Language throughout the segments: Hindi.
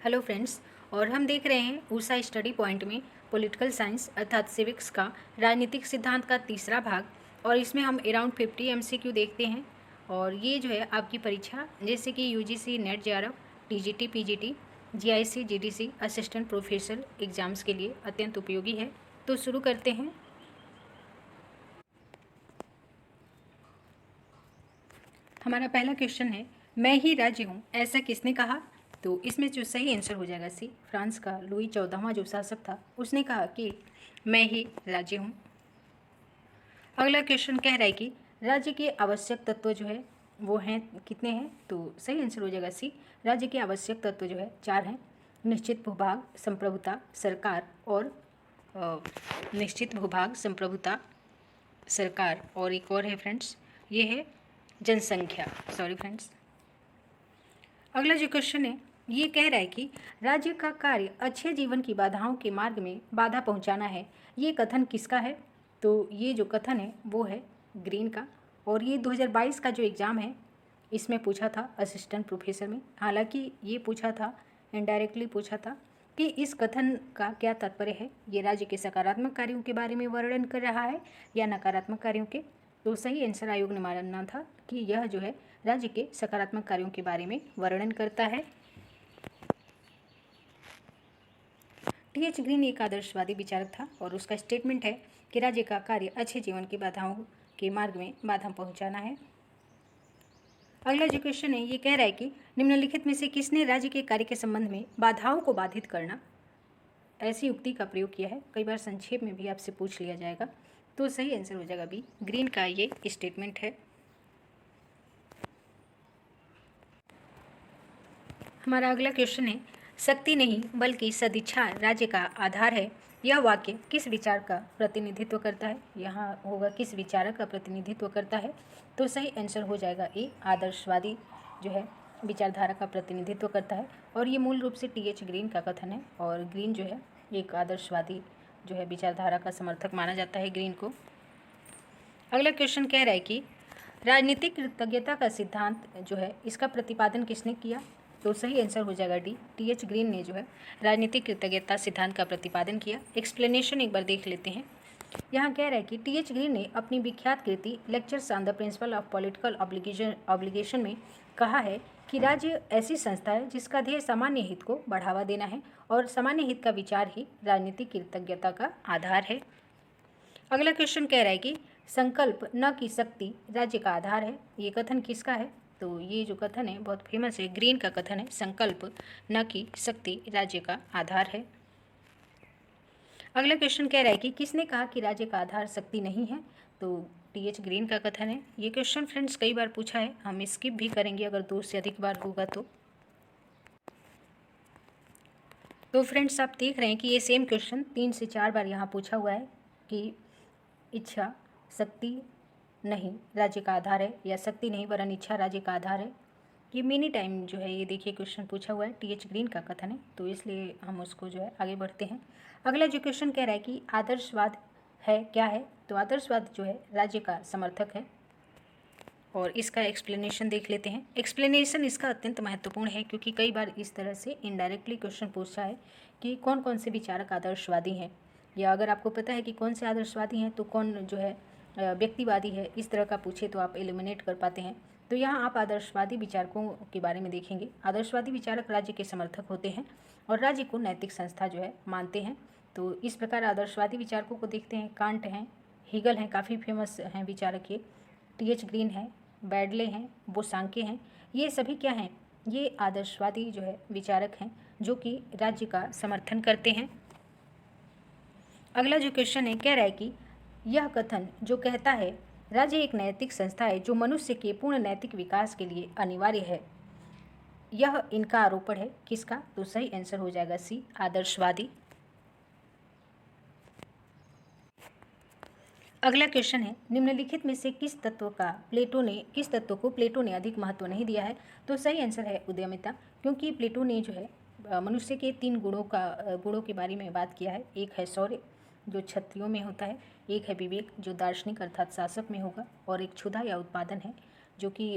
Hello friends. और हम देख रहे हैं ऊषा स्टडी पॉइंट में पॉलिटिकल साइंस अर्थात सिविक्स का राजनीतिक सिद्धांत का तीसरा भाग। और इसमें हम अराउंड 50 एमसीक्यू देखते हैं। और ये जो है आपकी परीक्षा जैसे कि UGC net JRF, TGT, PGT, GIC, GDC, assistant professor exams के लिए अत्यंत उपयोगी है। तो शुरू करते हैं। हमारा पहला क्वेश्चन है, मैं ही राज्य हूँ ऐसा किसने कहा। तो इसमें जो सही आंसर हो जाएगा सी। फ्रांस का लुई 14वां जो शासक था उसने कहा कि मैं ही राज्य हूँ। अगला क्वेश्चन कह रहा है कि राज्य के आवश्यक तत्व जो है वो हैं कितने हैं। तो सही आंसर हो जाएगा सी। राज्य के आवश्यक तत्व जो है 4 हैं। निश्चित भूभाग, संप्रभुता, सरकार और निश्चित भूभाग, संप्रभुता, सरकार और एक और है फ्रेंड्स, ये है जनसंख्या। Sorry friends. अगला जो क्वेश्चन है ये कह रहा है कि राज्य का कार्य अच्छे जीवन की बाधाओं के मार्ग में बाधा पहुंचाना है। ये कथन किसका है। तो ये जो कथन है वो है ग्रीन का। और ये 2022 का जो एग्ज़ाम है इसमें पूछा था असिस्टेंट प्रोफेसर में। हालांकि ये पूछा था, इनडायरेक्टली पूछा था कि इस कथन का क्या तात्पर्य है। ये राज्य के सकारात्मक कार्यों के बारे में वर्णन कर रहा है या नकारात्मक कार्यों के। तो सही आंसर आयोग ने मानना था कि यह जो है राज्य के सकारात्मक कार्यों के बारे में वर्णन करता है। टीएच ग्रीन एक आदर्शवादी विचारक था और उसका स्टेटमेंट है कि राज्य का कार्य अच्छे जीवन की बाधाओं के मार्ग में बाधा पहुंचाना है। अगला जो क्वेश्चन है ये कह रहा है कि निम्नलिखित में से किसने राज्य के कार्य के संबंध में बाधाओं को बाधित करना ऐसी युक्ति का प्रयोग किया है। कई बार संक्षेप में भी आपसे पूछ लिया जाएगा। तो सही आंसर हो जाएगा बी, ग्रीन का ये स्टेटमेंट है। हमारा अगला क्वेश्चन है, शक्ति नहीं बल्कि सदिच्छा राज्य का आधार है। यह वाक्य किस विचार का प्रतिनिधित्व करता है। यहाँ होगा किस विचारक का प्रतिनिधित्व करता है। तो सही आंसर हो जाएगा ए, आदर्शवादी जो है विचारधारा का प्रतिनिधित्व करता है। और ये मूल रूप से टीएच ग्रीन का कथन है। और ग्रीन जो है एक आदर्शवादी जो है विचारधारा का समर्थक माना जाता है ग्रीन को। अगला क्वेश्चन कह रहा है कि राजनीतिक कृतज्ञता का सिद्धांत जो है इसका प्रतिपादन किसने किया। तो सही आंसर हो जाएगा डी, टीएच ग्रीन ने जो है राजनीतिक कृतज्ञता सिद्धांत का प्रतिपादन किया। एक्सप्लेनेशन एक बार देख लेते हैं। यहाँ कह रहा है कि टीएच ग्रीन ने अपनी विख्यात कृति lectures on the principle of political obligation में कहा है कि राज्य ऐसी संस्था है जिसका ध्येय सामान्य हित को बढ़ावा देना है और सामान्य हित का विचार ही राजनीतिक कृतज्ञता का आधार है। अगला क्वेश्चन कह रहा है कि संकल्प न की शक्ति राज्य का आधार है। ये कथन किसका है। तो ये जो कथन है बहुत फेमस है, ग्रीन का कथन है, संकल्प न की शक्ति राज्य का आधार है। अगला क्वेश्चन कह रहा है कि किसने कहा कि राज्य का आधार शक्ति नहीं है। तो टीएच ग्रीन का कथन है। ये क्वेश्चन फ्रेंड्स कई बार पूछा है, हम स्किप भी करेंगे अगर 2 से अधिक बार होगा तो फ्रेंड्स आप देख रहे हैं कि ये सेम क्वेश्चन 3 से 4 बार यहाँ पूछा हुआ है कि इच्छा शक्ति नहीं राज्य का आधार है या शक्ति नहीं वरन इच्छा राज्य का आधार है। ये मेनी टाइम जो है ये देखिए क्वेश्चन पूछा हुआ है, टीएच ग्रीन का कथन है। तो इसलिए हम उसको जो है आगे बढ़ते हैं। अगला जो क्वेश्चन कह रहा है कि आदर्शवाद है क्या है। तो आदर्शवाद जो है राज्य का समर्थक है। और इसका एक्सप्लेनेशन देख लेते हैं। एक्सप्लेनेशन इसका अत्यंत महत्वपूर्ण है क्योंकि कई बार इस तरह से इनडायरेक्टली क्वेश्चन पूछा है कि कौन कौन से विचारक आदर्शवादी हैं, या अगर आपको पता है कि कौन से आदर्शवादी हैं तो कौन जो है व्यक्तिवादी है, इस तरह का पूछे तो आप एलिमिनेट कर पाते हैं। तो यहाँ आप आदर्शवादी विचारकों के बारे में देखेंगे। आदर्शवादी विचारक राज्य के समर्थक होते हैं और राज्य को नैतिक संस्था जो है मानते हैं। तो इस प्रकार आदर्शवादी विचारकों को देखते हैं। कांट हैं, हीगल हैं, काफ़ी फेमस हैं विचारक ये। टीएच ग्रीन है, बैडले हैं, बोसांके हैं। ये सभी क्या हैं, ये आदर्शवादी जो है विचारक हैं जो कि राज्य का समर्थन करते हैं। अगला जो क्वेश्चन है कह रहा है कि यह कथन जो कहता है राज्य एक नैतिक संस्था है जो मनुष्य के पूर्ण नैतिक विकास के लिए अनिवार्य है, यह इनका आरोपण है किसका। तो सही आंसर हो जाएगा सी, आदर्शवादी। अगला क्वेश्चन है, निम्नलिखित में से किस तत्व को प्लेटो ने अधिक महत्व नहीं दिया है। तो सही आंसर है उद्यमिता, क्योंकि प्लेटो ने जो है मनुष्य के 3 गुणों के बारे में बात किया है। एक है शौर्य जो क्षत्रियों में होता है, एक है विवेक जो दार्शनिक अर्थात शासक में होगा, और एक क्षुधा या उत्पादन है जो कि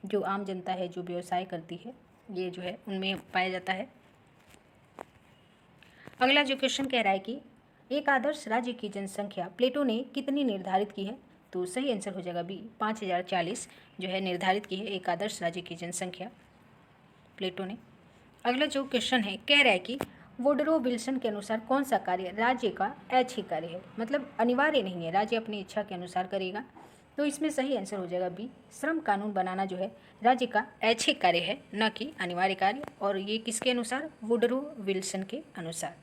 जो आम जनता है जो व्यवसाय करती है ये जो है उनमें पाया जाता है। अगला जो क्वेश्चन कह रहा है कि एक आदर्श राज्य की जनसंख्या प्लेटो ने कितनी निर्धारित की है, तो सही आंसर हो जाएगा बी, 5040 जो है निर्धारित की है एक आदर्श राज्य की जनसंख्या प्लेटो ने। अगला जो क्वेश्चन है कह रहा है कि वुडरो विल्सन के अनुसार कौन सा कार्य राज्य का ऐच्छिक कार्य है, मतलब अनिवार्य नहीं है, राज्य अपनी इच्छा के अनुसार करेगा। तो इसमें सही आंसर हो जाएगा बी, श्रम कानून बनाना जो है राज्य का ऐच्छिक कार्य है, न कि अनिवार्य कार्य। और ये किसके अनुसार, वुडरो विल्सन के अनुसार।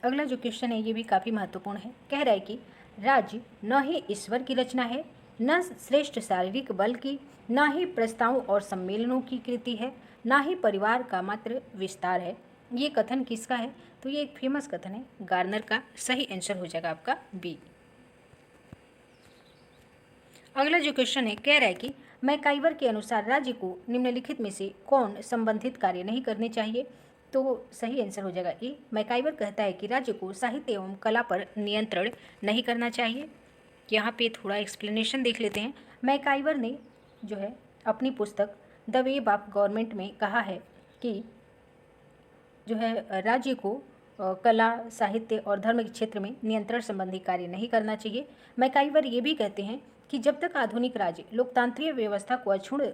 अगला जो क्वेश्चन है ये भी काफ़ी महत्वपूर्ण है। कह रहा है कि राज्य न ही ईश्वर की रचना है, न श्रेष्ठ शारीरिक बल की, न ही प्रस्तावों और सम्मेलनों की कृति है, न ही परिवार का मात्र विस्तार है। ये कथन किसका है, तो ये एक फेमस कथन है गार्नर का। सही आंसर हो जाएगा आपका बी। अगला जो क्वेश्चन है कह रहा है कि मैकाइवर के अनुसार राज्य को निम्नलिखित में से कौन संबंधित कार्य नहीं करने चाहिए, तो सही आंसर हो जाएगा ए। मैकाइवर कहता है कि राज्य को साहित्य एवं कला पर नियंत्रण नहीं करना चाहिए। यहाँ पे थोड़ा एक्सप्लेनेशन देख लेते हैं। मैकाइवर ने जो है अपनी पुस्तक द वेब ऑफ गवर्नमेंट में कहा है कि जो है राज्य को कला, साहित्य और धर्म के क्षेत्र में नियंत्रण संबंधी कार्य नहीं करना चाहिए। मैकाइवर ये भी कहते हैं कि जब तक आधुनिक राज्य लोकतांत्रिक व्यवस्था को अक्षुण्ण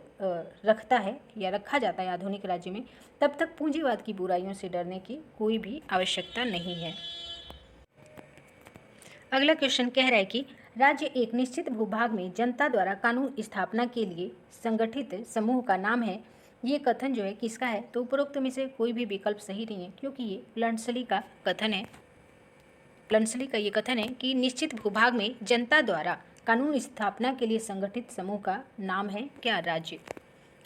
रखता है या रखा जाता है आधुनिक राज्य में, तब तक पूंजीवाद की बुराइयों से डरने की कोई भी आवश्यकता नहीं है। अगला क्वेश्चन कह रहा है कि राज्य एक निश्चित भूभाग में जनता द्वारा कानून स्थापना के लिए संगठित समूह का नाम है। ये कथन जो है किसका है, तो उपरोक्त में से कोई भी विकल्प सही नहीं है, क्योंकि ये लंडसली का कथन है। लंडसली का ये कथन है कि निश्चित भूभाग में जनता द्वारा कानून स्थापना के लिए संगठित समूह का नाम है क्या, राज्य।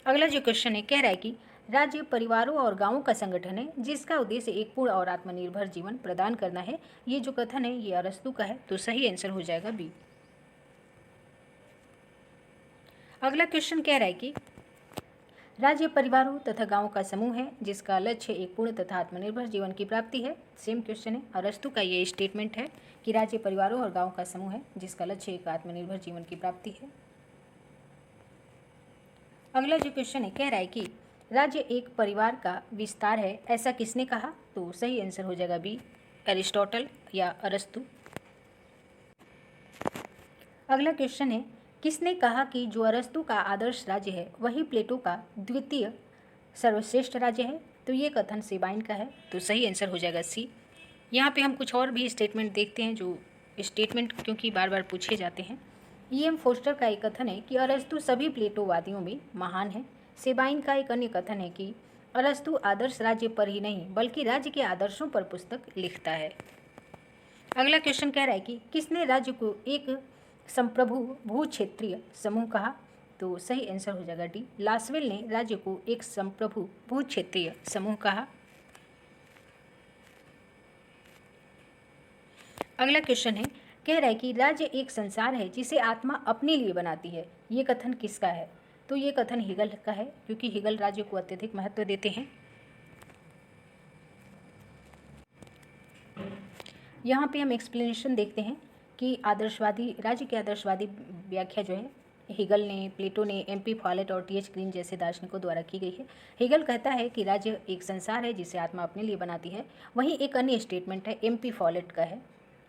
अगला जो क्वेश्चन है कह रहा है कि राज्य परिवारों और गांवों का संगठन है जिसका उद्देश्य एक पूर्ण और आत्मनिर्भर जीवन प्रदान करना है। ये जो कथन है ये अरस्तु का है, तो सही आंसर हो जाएगा बी। अगला क्वेश्चन कह रहा है कि राज्य परिवारों तथा गांवों का समूह है जिसका लक्ष्य एक पूर्ण तथा आत्मनिर्भर जीवन की प्राप्ति है। सेम क्वेश्चन है, अरस्तु का ये स्टेटमेंट है कि राज्य परिवारों और गांवों का समूह है जिसका लक्ष्य एक आत्मनिर्भर जीवन की प्राप्ति है। अगला जो क्वेश्चन है कह रहा है कि राज्य एक परिवार का विस्तार है, ऐसा किसने कहा, तो सही आंसर हो जाएगा बी, एरिस्टोटल या अरस्तु। अगला क्वेश्चन है किसने कहा कि जो अरस्तु का आदर्श राज्य है वही प्लेटो का द्वितीय सर्वश्रेष्ठ राज्य है, तो ये कथन सेबाइन का है, तो सही आंसर हो जाएगा सी। यहाँ पे हम कुछ और भी स्टेटमेंट देखते हैं, जो स्टेटमेंट क्योंकि बार बार पूछे जाते हैं। E.M. फोस्टर का एक कथन है कि अरस्तु सभी प्लेटोवादियों में महान है। सेबाइन का एक अन्य कथन है कि अरस्तु आदर्श राज्य पर ही नहीं बल्कि राज्य के आदर्शों पर पुस्तक लिखता है। अगला क्वेश्चन कह रहा है कि किसने राज्य को एक संप्रभु भू क्षेत्रीय समूह कहा, तो सही आंसर हो जाएगा डी, लासवेल ने राज्य को एक संप्रभु भू क्षेत्रीय समूह कहा। अगला क्वेश्चन है कह रहा है कि राज्य एक संसार है जिसे आत्मा अपने लिए बनाती है। ये कथन किसका है, तो ये कथन हिगल का है, क्योंकि हिगल राज्य को अत्यधिक महत्व देते हैं। यहाँ पे हम एक्सप्लेनेशन देखते हैं कि आदर्शवादी राज्य के आदर्शवादी व्याख्या जो है हिगल ने, प्लेटो ने, MP फॉलेट और TH ग्रीन जैसे दार्शनिकों द्वारा की गई है। हिगल कहता है कि राज्य एक संसार है जिसे आत्मा अपने लिए बनाती है। वहीं एक अन्य स्टेटमेंट है MP फॉलेट का है।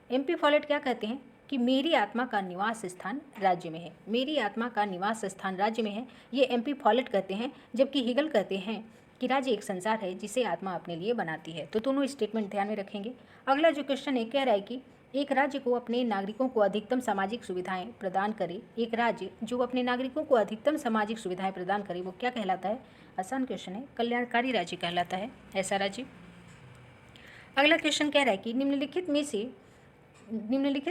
MP फॉलेट क्या कहते हैं कि मेरी आत्मा का निवास स्थान राज्य में है, मेरी आत्मा का निवास स्थान राज्य में है, ये MP फॉलेट कहते हैं। जबकि हिगल कहते हैं कि राज्य एक संसार है जिसे आत्मा अपने लिए बनाती है। तो दोनों स्टेटमेंट ध्यान में रखेंगे। अगला जो क्वेश्चन है कह रहा है कि एक राज्य को अपने नागरिकों को अधिकतम सामाजिक सुविधाएं प्रदान करे, एक राज्य जो अपने नागरिकों को अधिकतम सामाजिक सुविधाएं प्रदान करे वो क्या कहलाता है, आसान क्वेश्चन है, कल्याणकारी राज्य कहलाता है, ऐसा राज्य। अगला क्वेश्चन कह रहा है कि निम्नलिखित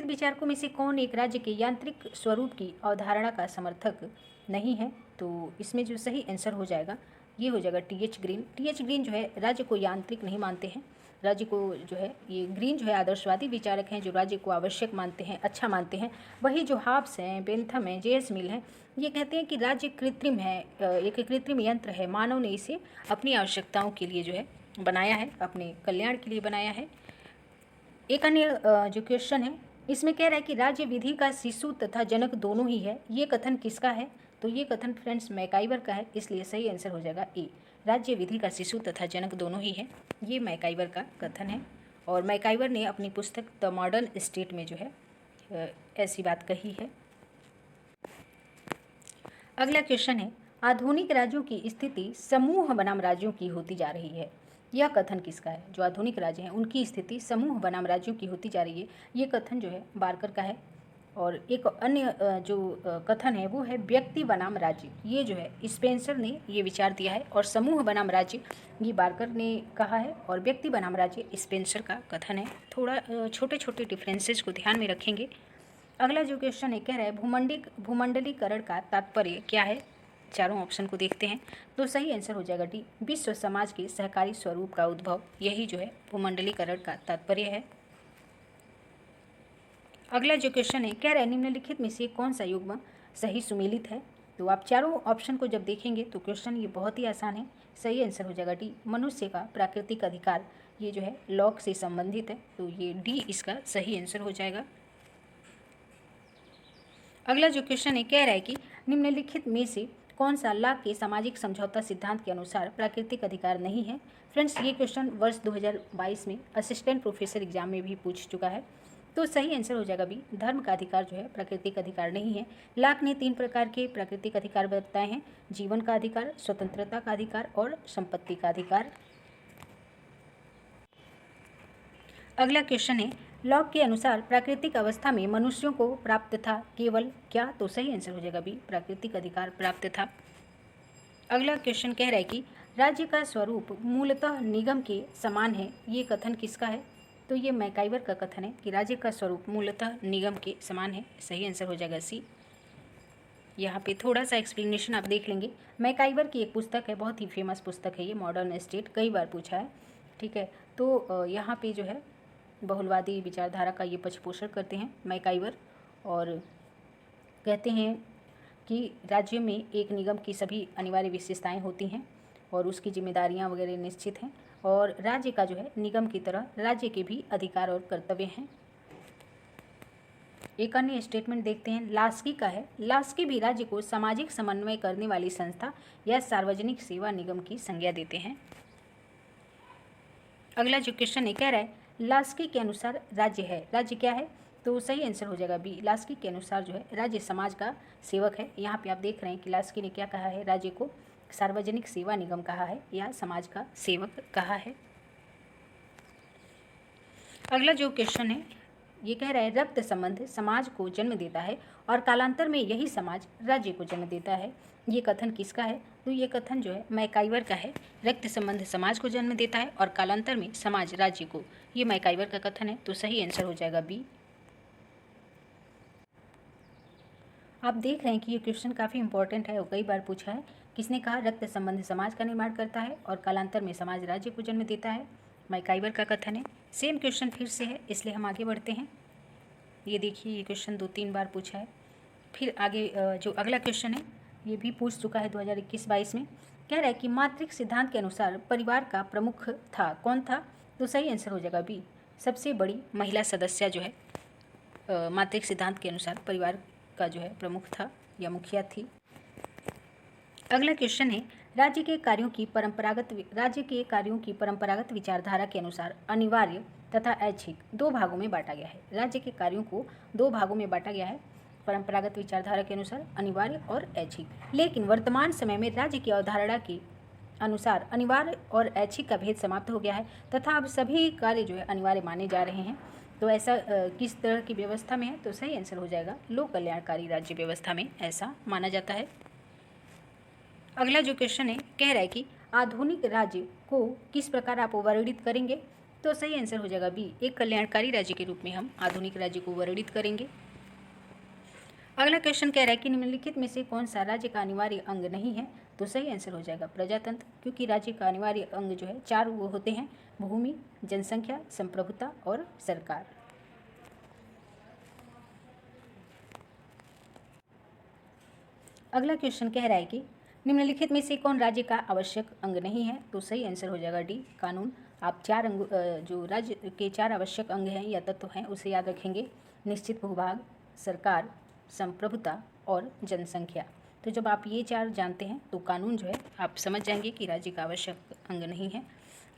विचारकों में से कौन एक राज्य के यांत्रिक स्वरूप की अवधारणा का समर्थक नहीं है, तो इसमें जो सही आंसर हो जाएगा ये हो जाएगा TH ग्रीन। TH ग्रीन जो है राज्य को यांत्रिक नहीं मानते हैं, राज्य को जो है ये ग्रीन जो है आदर्शवादी विचारक हैं जो राज्य को आवश्यक मानते हैं, अच्छा मानते हैं। वही जो हाब्स हैं, बेंथम हैं, JS मिल हैं, ये कहते हैं कि राज्य कृत्रिम है, एक कृत्रिम यंत्र है, मानव ने इसे अपनी आवश्यकताओं के लिए जो है बनाया है, अपने कल्याण के लिए बनाया है। एक अन्य जो क्वेश्चन है इसमें कह रहा है कि राज्य विधि का शिशु तथा जनक दोनों ही है, ये कथन किसका है, तो ये कथन फ्रेंड्स मैकाइवर का है, इसलिए सही आंसर हो जाएगा ए, राज्य विधि का शिशु तथा जनक दोनों ही है। ये मैकाइवर का कथन है और मैकाइवर ने अपनी पुस्तक द मॉडर्न स्टेट में जो है ऐसी बात कही है। अगला क्वेश्चन है, आधुनिक राज्यों की स्थिति समूह बनाम राज्यों की होती जा रही है। यह कथन किसका है? जो आधुनिक राज्य हैं उनकी स्थिति समूह बनाम राज्यों की होती जा रही है, ये कथन जो है बार्कर का है। और एक अन्य जो कथन है वो है व्यक्ति बनाम राज्य, ये जो है स्पेंसर ने ये विचार दिया है। और समूह बनाम राज्य ये बार्कर ने कहा है और व्यक्ति बनाम राज्य स्पेंसर का कथन है। थोड़ा छोटे छोटे डिफरेंसेस को ध्यान में रखेंगे। अगला जो क्वेश्चन है कह रहा है भूमंडलीकरण का तात्पर्य क्या है? चारों ऑप्शन को देखते हैं तो सही आंसर हो जाएगा डी, विश्व समाज के सहकारी स्वरूप का उद्भव, यही जो है भूमंडलीकरण का तात्पर्य है। अगला जो क्वेश्चन है कह रहा है निम्नलिखित में से कौन सा युग्म सही सुमेलित है? तो आप चारों ऑप्शन को जब देखेंगे तो क्वेश्चन ये बहुत ही आसान है, सही आंसर हो जाएगा डी, मनुष्य का प्राकृतिक अधिकार, ये जो है लॉक से संबंधित है, तो ये डी इसका सही आंसर हो जाएगा। अगला जो क्वेश्चन है कह रहा है कि निम्नलिखित में से कौन सा लाक के सामाजिक समझौता सिद्धांत के अनुसार प्राकृतिक अधिकार नहीं है? फ्रेंड्स ये क्वेश्चन वर्ष 2022 में असिस्टेंट प्रोफेसर एग्जाम में भी पूछ चुका है, तो सही आंसर हो जाएगा बी, धर्म का अधिकार जो है प्राकृतिक अधिकार नहीं है। लाक ने 3 प्रकार के प्राकृतिक अधिकार बताए हैं, जीवन का अधिकार, स्वतंत्रता का अधिकार और संपत्ति का अधिकार। अगला क्वेश्चन है लॉक के अनुसार प्राकृतिक अवस्था में मनुष्यों को प्राप्त था केवल क्या? तो सही आंसर हो जाएगा बी, प्राकृतिक अधिकार प्राप्त था। अगला क्वेश्चन कह रहा है कि राज्य का स्वरूप मूलतः निगम के समान है, ये कथन किसका है? तो ये मैकाइवर का कथन है कि राज्य का स्वरूप मूलतः निगम के समान है, सही आंसर हो जाएगा सी। यहाँ पे थोड़ा सा एक्सप्लेनेशन आप देख लेंगे। मैकाइवर की एक पुस्तक है, बहुत ही फेमस पुस्तक है ये, मॉडर्न स्टेट, कई बार पूछा है, ठीक है। तो यहाँ पे जो है बहुलवादी विचारधारा का ये पक्षपोषण करते हैं मैकाइवर और कहते हैं कि राज्य में एक निगम की सभी अनिवार्य विशेषताएं होती हैं और उसकी जिम्मेदारियां वगैरह निश्चित हैं और राज्य का जो है निगम की तरह राज्य के भी अधिकार और कर्तव्य हैं। एक अन्य स्टेटमेंट देखते हैं, लास्की का है, लास्की भी राज्य को सामाजिक समन्वय करने वाली संस्था या सार्वजनिक सेवा निगम की संज्ञा देते हैं। अगला जो क्वेश्चन है कह रहा है लास्की के अनुसार राज्य है, राज्य क्या है? तो सही आंसर हो जाएगा बी, लास्की के अनुसार जो है राज्य समाज का सेवक है। यहाँ पे आप देख रहे हैं कि लास्की ने क्या कहा है, राज्य को सार्वजनिक सेवा निगम कहा है या समाज का सेवक कहा है। अगला जो क्वेश्चन है ये कह रहा है रक्त संबंध समाज को जन्म देता है और कालांतर में यही समाज राज्य को जन्म देता है, ये कथन किसका है? तो ये कथन जो है मैकाइवर का है, रक्त संबंध समाज को जन्म देता है और कालांतर में समाज राज्य को, ये मैकाइवर का कथन है, तो सही आंसर हो जाएगा बी। आप देख रहे हैं कि ये क्वेश्चन काफ़ी इंपॉर्टेंट है और कई बार पूछा है, किसने कहा रक्त संबंध समाज का निर्माण करता है और कालांतर में समाज राज्य को जन्म देता है? मैकाइवर का कथन है। सेम क्वेश्चन फिर से है, इसलिए हम आगे बढ़ते हैं। ये देखिए ये क्वेश्चन 2-3 बार पूछा है। फिर आगे जो अगला क्वेश्चन है ये भी पूछ चुका है 2021-22 में, कह रहा है कि मातृक सिद्धांत के अनुसार परिवार का प्रमुख था, कौन था? तो सही आंसर हो जाएगा बी, सबसे बड़ी महिला सदस्य जो है मातृक सिद्धांत के अनुसार परिवार का जो है प्रमुख था या मुखिया थी। अगला क्वेश्चन है राज्य के कार्यों की परंपरागत विचारधारा के अनुसार अनिवार्य तथा ऐच्छिक 2 भागों में बांटा गया है। राज्य के कार्यों को 2 भागों में बांटा गया है परंपरागत विचारधारा के अनुसार, अनिवार्य और ऐच्छिक। लेकिन वर्तमान समय में राज्य की अवधारणा के अनुसार अनिवार्य और ऐच्छिक का भेद समाप्त हो गया है तथा अब सभी कार्य जो है अनिवार्य माने जा रहे हैं। तो ऐसा किस तरह की व्यवस्था में है? तो सही आंसर हो जाएगा लोक कल्याणकारी राज्य व्यवस्था में ऐसा माना जाता है। अगला जो क्वेश्चन है कह रहा है कि आधुनिक राज्य को किस प्रकार आप वर्णित करेंगे? तो सही आंसर हो जाएगा बी, एक कल्याणकारी राज्य के रूप में हम आधुनिक राज्य को वर्णित करेंगे। अगला क्वेश्चन कह रहा है कि निम्नलिखित में से कौन सा राज्य का अनिवार्य अंग नहीं है? तो सही आंसर हो जाएगा प्रजातंत्र, क्योंकि राज्य का अनिवार्य अंग जो है 4 वो होते हैं, भूमि, जनसंख्या, संप्रभुता और सरकार। अगला क्वेश्चन कह रहा है कि निम्नलिखित में से कौन राज्य का आवश्यक अंग नहीं है? तो सही आंसर हो जाएगा डी, कानून। आप 4 अंग जो राज्य के 4 आवश्यक अंग हैं या तत्व हैं उसे याद रखेंगे, निश्चित भूभाग, सरकार, संप्रभुता और जनसंख्या। तो जब आप ये 4 जानते हैं तो कानून जो है आप समझ जाएंगे कि राज्य का आवश्यक अंग नहीं है।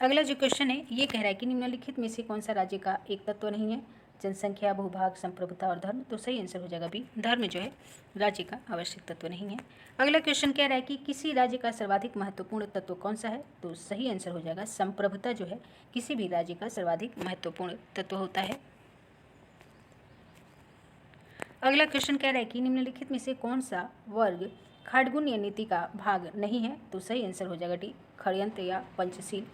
अगला जो क्वेश्चन है ये कह रहा है कि निम्नलिखित में से कौन सा राज्य का एक तत्व नहीं है? जनसंख्या, भूभाग, संप्रभुता और धर्म। तो सही आंसर हो जाएगा बी, धर्म जो है राज्य का आवश्यक तत्व नहीं है। अगला क्वेश्चन कह रहा है कि किसी राज्य का सर्वाधिक महत्वपूर्ण तत्व कौन सा है? तो सही आंसर हो जाएगा संप्रभुता जो है किसी भी राज्य का सर्वाधिक महत्वपूर्ण तत्व होता है। अगला क्वेश्चन कह रहा है कि निम्नलिखित में से कौन सा वर्ग खड्गुण्य नीति का भाग नहीं है? तो सही आंसर हो जाएगा डी, षड्यंत्र या पंचशील।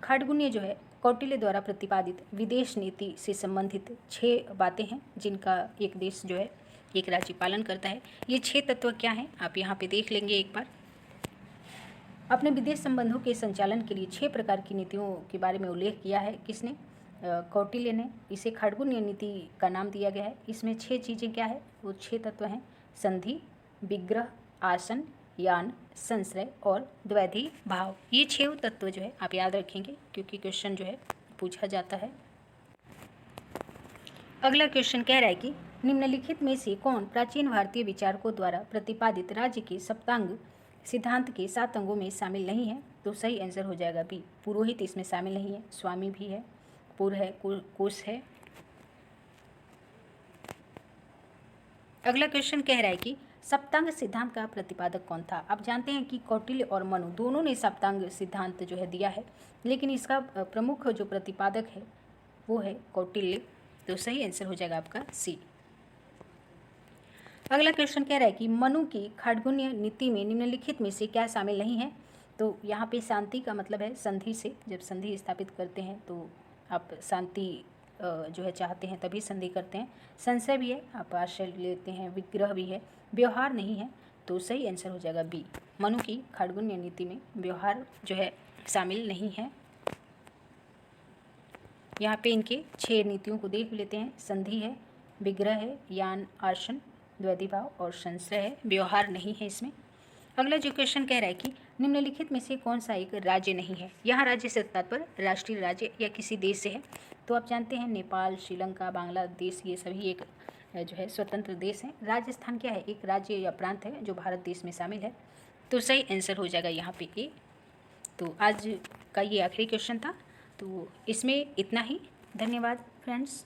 खड्गुण्य जो है कौटिल्य द्वारा प्रतिपादित विदेश नीति से संबंधित 6 बातें हैं जिनका एक देश जो है एक राज्य पालन करता है। ये 6 तत्व क्या हैं आप यहाँ पे देख लेंगे एक बार। अपने विदेश संबंधों के संचालन के लिए 6 प्रकार की नीतियों के बारे में उल्लेख किया है। किसने? कौटिल्य ने। इसे खड्गुण्य नीति का नाम दिया गया है। इसमें 6 चीज़ें क्या है? वो 6 तत्व हैं संधि, विग्रह, आसन, यान, संश्रय और द्वैधी भाव। ये 6 तत्व जो है आप याद रखेंगे क्योंकि क्वेश्चन जो है पूछा जाता है। अगला क्वेश्चन कह रहा है कि निम्नलिखित में से कौन प्राचीन भारतीय विचारकों द्वारा प्रतिपादित राज्य के सप्तांग सिद्धांत के 7 अंगों में शामिल नहीं है? तो सही आंसर हो जाएगा बी, पुरोहित इसमें शामिल नहीं है, स्वामी भी है, पुर है, कुश है। अगला क्वेश्चन कह रहा है कि सप्तांग सिद्धांत का प्रतिपादक कौन था? आप जानते हैं कि कौटिल्य और मनु दोनों ने सप्तांग सिद्धांत जो है दिया है, लेकिन इसका प्रमुख जो प्रतिपादक है वो है कौटिल्य। तो सही आंसर हो जाएगा आपका सी। अगला क्वेश्चन कह रहा है कि मनु की खड्गुण्य नीति में निम्नलिखित में से क्या शामिल नहीं है? तो यहाँ पे शांति का मतलब है संधि से, जब संधि स्थापित करते हैं तो आप शांति जो है चाहते हैं तभी संधि करते हैं। संशय भी है, आप आश्रय लेते हैं, विग्रह भी है, व्यवहार नहीं है। तो सही आंसर हो जाएगा बी, मनु की खड्गुण्य नीति में व्यवहार जो है शामिल नहीं है। यहाँ पे इनके 6 नीतियों को देख लेते हैं। संधि है, विग्रह है, यान, आसन, द्वैधिभाव और संशय है, व्यवहार नहीं है इसमें। अगला जो क्वेश्चन कह रहा है कि निम्नलिखित में से कौन सा एक राज्य नहीं है? यहाँ राज्य से तात्पर्य राष्ट्रीय राज्य या किसी देश से है। तो आप जानते हैं नेपाल, श्रीलंका, बांग्लादेश ये सभी एक जो है स्वतंत्र देश हैं। राजस्थान क्या है? एक राज्य या प्रांत है जो भारत देश में शामिल है। तो सही आंसर हो जाएगा यहाँ पे ए। तो आज का ये आखिरी क्वेश्चन था, तो इसमें इतना ही। धन्यवाद फ्रेंड्स।